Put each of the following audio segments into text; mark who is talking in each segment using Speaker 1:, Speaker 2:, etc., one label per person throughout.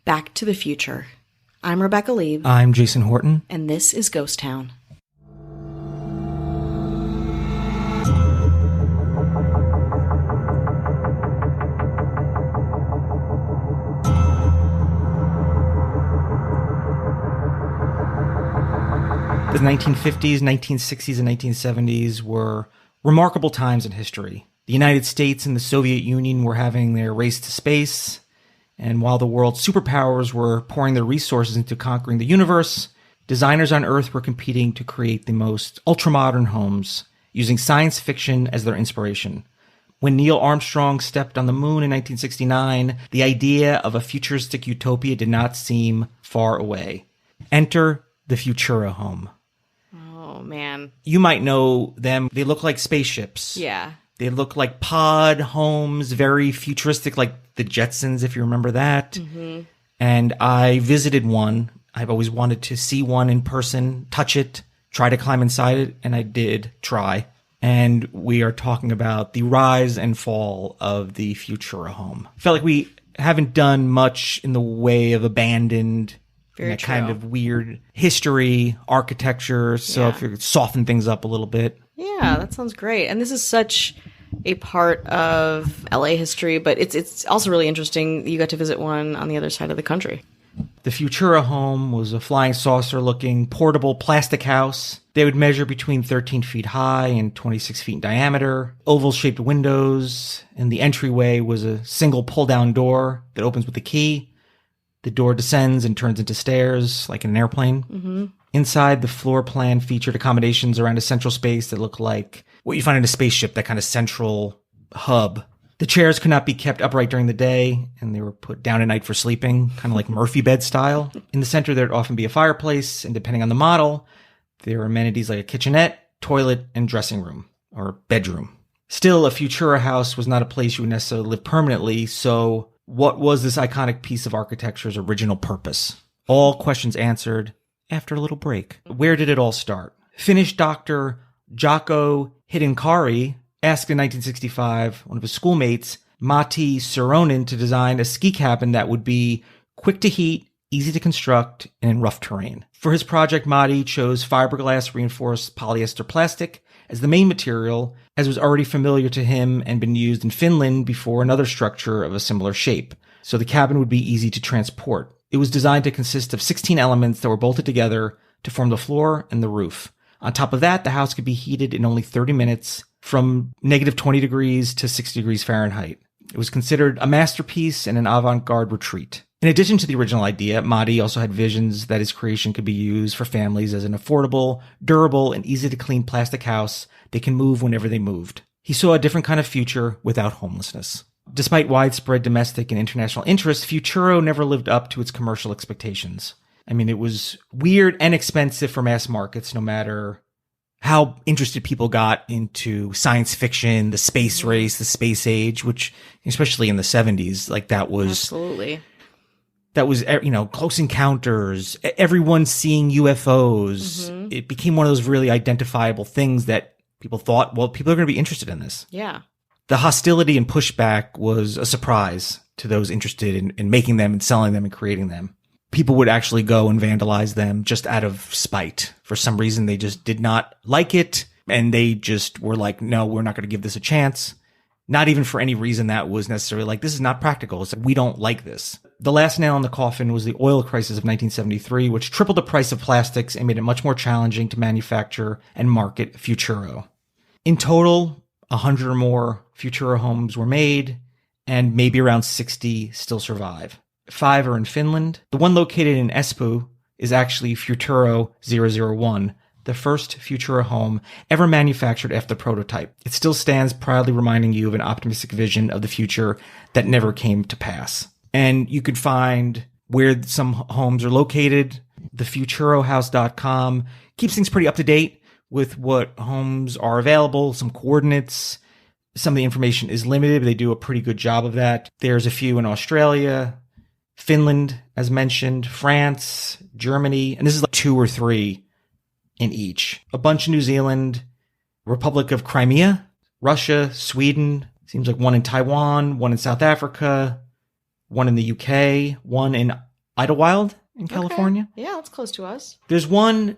Speaker 1: Back to the Future. I'm Rebecca Lieb.
Speaker 2: I'm Jason Horton.
Speaker 1: And this is Ghost Town.
Speaker 2: The 1950s, 1960s, and 1970s were remarkable times in history. The United States and the Soviet Union were having their race to space, and while the world's superpowers were pouring their resources into conquering the universe, designers on Earth were competing to create the most ultramodern homes, using science fiction as their inspiration. When Neil Armstrong stepped on the moon in 1969, the idea of a futuristic utopia did not seem far away. Enter the Futuro home.
Speaker 1: Oh, man.
Speaker 2: You might know them. They look like spaceships.
Speaker 1: Yeah.
Speaker 2: They look like pod homes, very futuristic, like the Jetsons, if you remember that. Mm-hmm. And I visited one. I've always wanted to see one in person, touch it, try to climb inside it, and I did try. And we are talking about the rise and fall of the Futuro home. I felt like we haven't done much in the way of abandoned
Speaker 1: Very
Speaker 2: that
Speaker 1: true.
Speaker 2: kind of weird history, architecture. So if you could soften things up a little bit.
Speaker 1: Yeah, that sounds great. And this is such a part of LA history, but it's also really interesting. You got to visit one on the other side of the country.
Speaker 2: The Futuro home was a flying saucer-looking portable plastic house. They would measure between 13 feet high and 26 feet in diameter, oval-shaped windows, and the entryway was a single pull-down door that opens with a key. The door descends and turns into stairs, like in an airplane. Mm-hmm. Inside, the floor plan featured accommodations around a central space that looked like what you find in a spaceship, that kind of central hub. The chairs could not be kept upright during the day, and they were put down at night for sleeping, kind of like Murphy bed style. In the center, there would often be a fireplace, and depending on the model, there were amenities like a kitchenette, toilet, and dressing room, or bedroom. Still, a Futuro house was not a place you would necessarily live permanently, so what was this iconic piece of architecture's original purpose? All questions answered after a little break. Where did it all start? Finnish doctor Jaakko Hidenkari asked in 1965 one of his schoolmates, Matti Suronen, to design a ski cabin that would be quick to heat, easy to construct, and in rough terrain. For his project, Matti chose fiberglass reinforced polyester plastic as the main material, as was already familiar to him and been used in Finland before another structure of a similar shape. So the cabin would be easy to transport. It was designed to consist of 16 elements that were bolted together to form the floor and the roof. On top of that, the house could be heated in only 30 minutes from negative 20 degrees to 60 degrees Fahrenheit. It was considered a masterpiece and an avant-garde retreat. In addition to the original idea, Matti also had visions that his creation could be used for families as an affordable, durable, and easy-to-clean plastic house they can move whenever they moved. He saw a different kind of future without homelessness. Despite widespread domestic and international interest, Futuro never lived up to its commercial expectations. I mean, it was weird and expensive for mass markets, no matter how interested people got into science fiction, the space race, the space age, which, especially in the 70s, like that was...
Speaker 1: Absolutely.
Speaker 2: That was, you know, Close Encounters, everyone seeing UFOs. Mm-hmm. It became one of those really identifiable things that people thought, well, people are going to be interested in this.
Speaker 1: Yeah.
Speaker 2: The hostility and pushback was a surprise to those interested in making them and selling them and creating them. People would actually go and vandalize them just out of spite. For some reason, they just did not like it, and they just were like, no, we're not going to give this a chance. Not even for any reason that was necessarily like, this is not practical. It's like, we don't like this. The last nail in the coffin was the oil crisis of 1973, which tripled the price of plastics and made it much more challenging to manufacture and market Futuro. In total, 100 or more Futuro homes were made, and maybe around 60 still survive. 5 are in Finland. The one located in Espoo is actually Futuro 001, the first Futuro home ever manufactured after the prototype. It still stands proudly reminding you of an optimistic vision of the future that never came to pass. And you could find where some homes are located. TheFuturoHouse.com keeps things pretty up to date with what homes are available, some coordinates. Some of the information is limited, but they do a pretty good job of that. There's a few in Australia, Finland, as mentioned, France, Germany, and this is like 2 or 3 in each. A bunch in New Zealand, Republic of Crimea, Russia, Sweden, seems like 1 in Taiwan, 1 in South Africa, 1 in the UK, 1 in Idlewild in California.
Speaker 1: Okay. Yeah, that's close to us.
Speaker 2: There's one,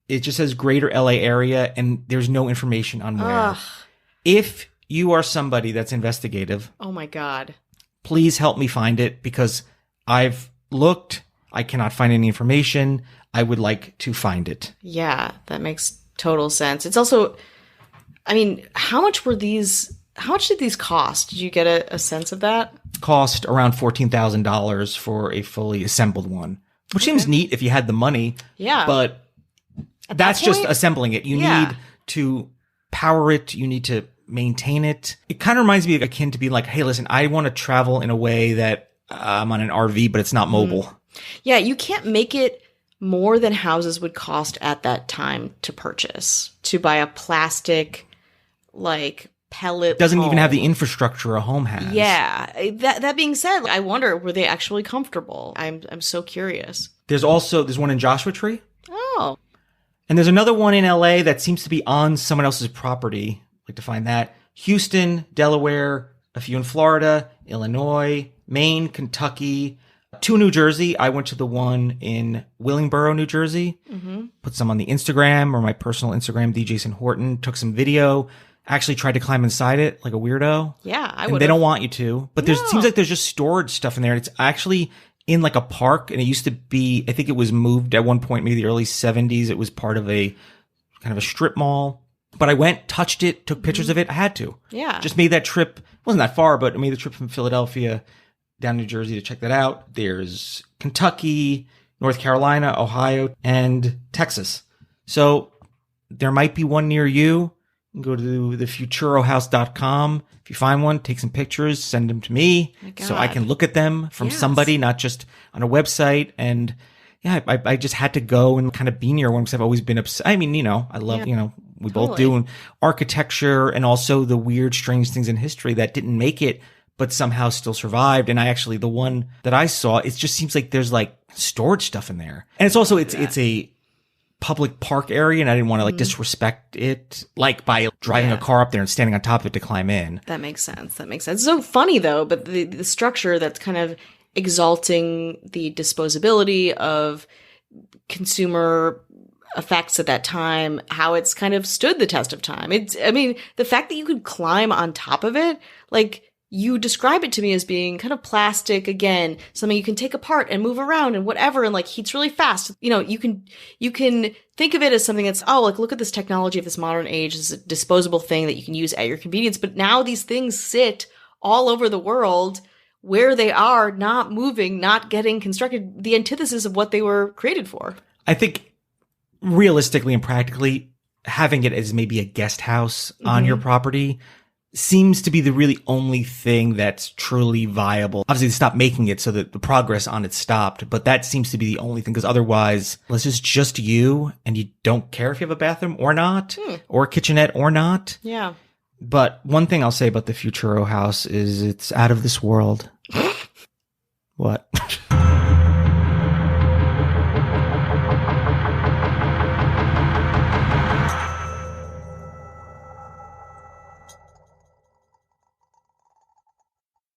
Speaker 2: it just says greater LA area, and there's no information on where.
Speaker 1: Ugh.
Speaker 2: If you are somebody that's investigative,
Speaker 1: Oh my God.
Speaker 2: please help me find it, because I've looked, I cannot find any information. I would like to find it.
Speaker 1: Yeah, that makes total sense. It's also, I mean, how much did these cost? Did you get a sense of that?
Speaker 2: Cost around $14,000 for a fully assembled one, which seems neat if you had the money.
Speaker 1: Yeah.
Speaker 2: But that's just assembling it. You need to power it. You need to maintain it. It kind of reminds me of akin to being like, hey, listen, I want to travel in a way that I'm on an RV, but it's not mobile.
Speaker 1: Yeah, you can't make it more than houses would cost at that time to purchase. To buy a plastic, like, pellet
Speaker 2: Doesn't
Speaker 1: home.
Speaker 2: even have the infrastructure a home has.
Speaker 1: Yeah. That being said, I wonder, were they actually comfortable? I'm so curious.
Speaker 2: There's one in Joshua Tree.
Speaker 1: Oh.
Speaker 2: And there's another one in LA that seems to be on someone else's property. I'd like to find that. Houston, Delaware, a few in Florida, Illinois, Maine, Kentucky, 2 New Jersey. I went to the one in Willingboro, New Jersey. Mm-hmm. Put some on the Instagram, or my personal Instagram, D. Jason Horton. Took some video. Actually tried to climb inside it like a weirdo.
Speaker 1: Yeah, I
Speaker 2: would.
Speaker 1: would.
Speaker 2: They don't want you to. But it seems like there's just storage stuff in there. It's actually in like a park, and it used to be, I think it was moved at one point, maybe the early 70s. It was part of a kind of a strip mall. But I went, touched it, took pictures of it. I had to.
Speaker 1: Yeah.
Speaker 2: Just made that trip. It wasn't that far, but I made the trip from Philadelphia down to New Jersey to check that out. There's Kentucky, North Carolina, Ohio, and Texas. So there might be one near you. You can go to thefuturohouse.com. If you find one, take some pictures, send them to me so I can look at them from somebody, not just on a website. And yeah, I just had to go and kind of be near one because I've always been obsessed. I mean, I love, we both do architecture and also the weird, strange things in history that didn't make it, but somehow still survived. And the one that I saw, it just seems like there's like storage stuff in there. And it's also, it's a public park area, and I didn't want to like disrespect it, like by driving a car up there and standing on top of it to climb in.
Speaker 1: That makes sense. It's so funny though, but the structure that's kind of exalting the disposability of consumer effects at that time, how it's kind of stood the test of time. The fact that you could climb on top of it, like, you describe it to me as being kind of plastic, again, something you can take apart and move around and whatever, and like heats really fast. You can think of it as something that's, oh, like, look at this technology of this modern age. This is a disposable thing that you can use at your convenience. But now these things sit all over the world where they are, not moving, not getting constructed, the antithesis of what they were created for.
Speaker 2: I think realistically and practically, having it as maybe a guest house on your property seems to be the really only thing that's truly viable. Obviously, they stopped making it, so that the progress on it stopped, but that seems to be the only thing, because otherwise, unless it's just you and you don't care if you have a bathroom or not, or a kitchenette or not.
Speaker 1: Yeah.
Speaker 2: But one thing I'll say about the Futuro house is it's out of this world. What?